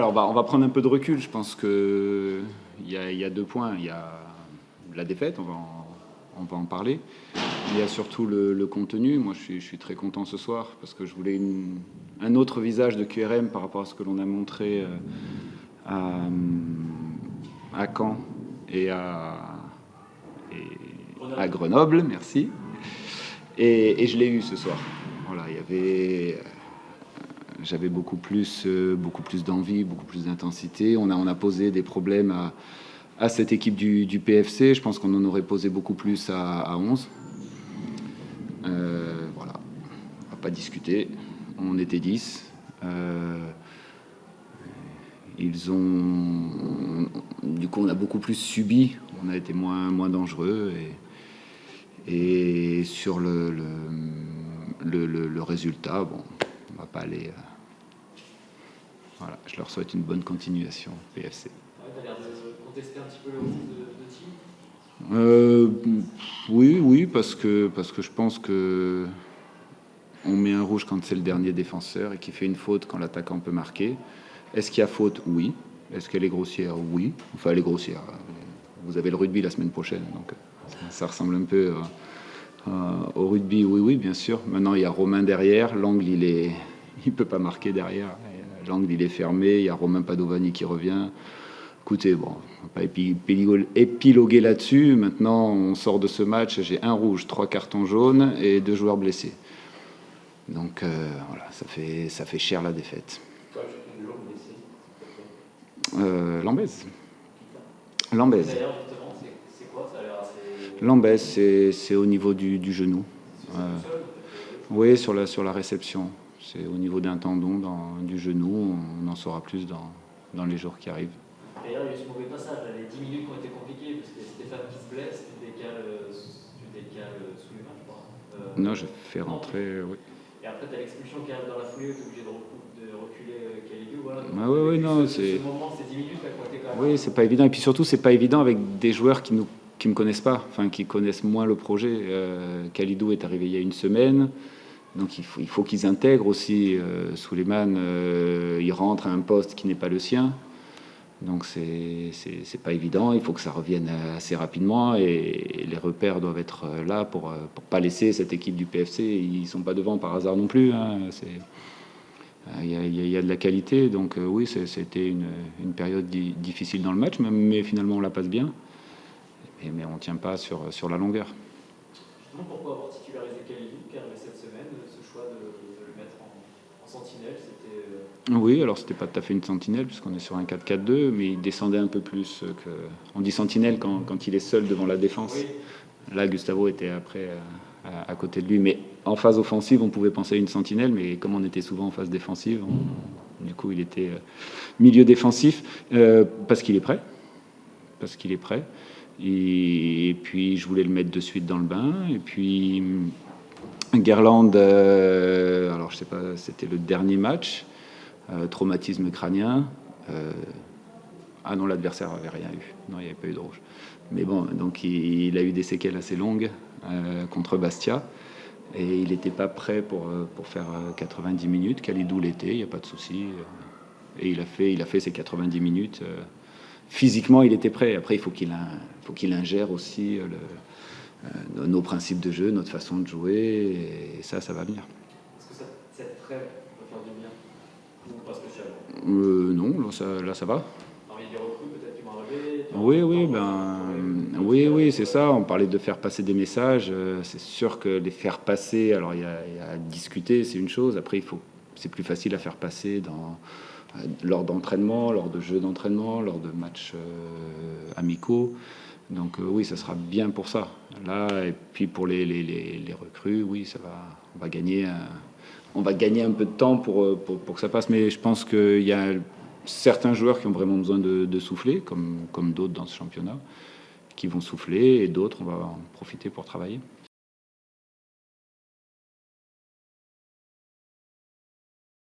alors on va prendre un peu de recul. Je pense qu'il y a 2 points. Il y a la défaite, on va en parler. Il y a surtout le contenu. Moi, je suis très content ce soir parce que je voulais un autre visage de QRM par rapport à ce que l'on a montré à Caen et à Grenoble. Merci. Et je l'ai eu ce soir. Voilà, j'avais beaucoup plus d'envie, beaucoup plus d'intensité. On a posé des problèmes à cette équipe du PFC. Je pense qu'on en aurait posé beaucoup plus à 11. Voilà, on va pas discuter. On était 10. Du coup, on a beaucoup plus subi. On a été moins dangereux. Et sur le résultat, bon, on va pas aller. Voilà, je leur souhaite une bonne continuation, PFC. Tu as l'air de contester un petit peu le rouge de team. Oui, parce que je pense que on met un rouge quand c'est le dernier défenseur et qui fait une faute quand l'attaquant peut marquer. Est-ce qu'il y a faute? Oui. Est-ce qu'elle est grossière? Oui. Enfin, elle est grossière. Vous avez le rugby la semaine prochaine, donc ça ressemble un peu au rugby. Oui, bien sûr. Maintenant, il y a Romain derrière. L'angle, il peut pas marquer derrière. L'angle, il est fermé. Il y a Romain Padovani qui revient. Écoutez, bon, on va pas épiloguer là-dessus. Maintenant, on sort de ce match. J'ai 1 rouge, 3 cartons jaunes et 2 joueurs blessés. Donc voilà, ça fait cher la défaite. Lambez. D'ailleurs, justement, c'est quoi? Ça a l'air assez... Lambez, c'est au niveau du genou. Oui, sur la réception. C'est au niveau d'un tendon du genou. On en saura plus dans les jours qui arrivent. D'ailleurs, il y a eu ce mauvais passage. Les 10 minutes qui ont été compliquées parce que Stéphane qui se blesse, tu décales sous les mains, je crois. Non, je fais rentrer, oui. Et après, tu as l'expulsion qui arrive dans la foulée, tu es obligé de reculer Kalidou. Voilà. Oui, non, c'est... Ce moment, ces 10 minutes, là, qui ont été quand même... Oui, c'est pas évident. Et puis surtout, c'est pas évident avec des joueurs qui me connaissent pas, enfin, qui connaissent moins le projet. Kalidou est arrivé il y a 1 semaine. Donc il faut qu'ils intègrent aussi. Souleymane, il rentre à un poste qui n'est pas le sien. Donc c'est pas évident, il faut que ça revienne assez rapidement et les repères doivent être là pour pas laisser cette équipe du PFC. Ils sont pas devant par hasard non plus. Il y a de la qualité, donc oui, c'était une période difficile dans le match, mais finalement on la passe bien. Mais on tient pas sur la longueur. Justement, pourquoi avoir titularisé Kalidou qui arrivait cette semaine, ce choix de le mettre en sentinelle, c'était... Oui, alors c'était pas tout à fait une sentinelle puisqu'on est sur un 4-4-2, mais il descendait un peu plus que... On dit sentinelle quand il est seul devant la défense. Oui. Là, Gustavo était après à côté de lui, mais en phase offensive, on pouvait penser à une sentinelle, mais comme on était souvent en phase défensive, du coup, il était milieu défensif parce qu'il est prêt. Et puis, je voulais le mettre de suite dans le bain. Et puis, Guerland, alors je sais pas, c'était le dernier match, traumatisme crânien. Ah non, l'adversaire avait rien eu. Non, il n'y avait pas eu de rouge. Mais bon, donc il a eu des séquelles assez longues contre Bastia. Et il n'était pas prêt pour faire 90 minutes. Kalidou l'était, il n'y a pas de souci. Et il a fait ses 90 minutes. Physiquement, il était prêt. Après, il faut qu'il ingère aussi nos principes de jeu, notre façon de jouer. Et ça va venir. Est-ce que cette trêve va faire du bien? Ou pas spécialement? Non, là, ça va. Alors, il y a des recrues peut-être qui vont arriver. Oui, c'est ça. On parlait de faire passer des messages. C'est sûr que les faire passer, alors il y a discuter, c'est une chose. Après, c'est plus facile à faire passer lors d'entraînement, lors de jeux d'entraînement, lors de matchs amicaux. Donc oui, ça sera bien pour ça. Là, et puis pour les recrues, oui, ça va. On va gagner un peu de temps pour que ça passe. Mais je pense qu'il y a certains joueurs qui ont vraiment besoin de souffler, comme d'autres dans ce championnat, qui vont souffler, et d'autres, on va en profiter pour travailler.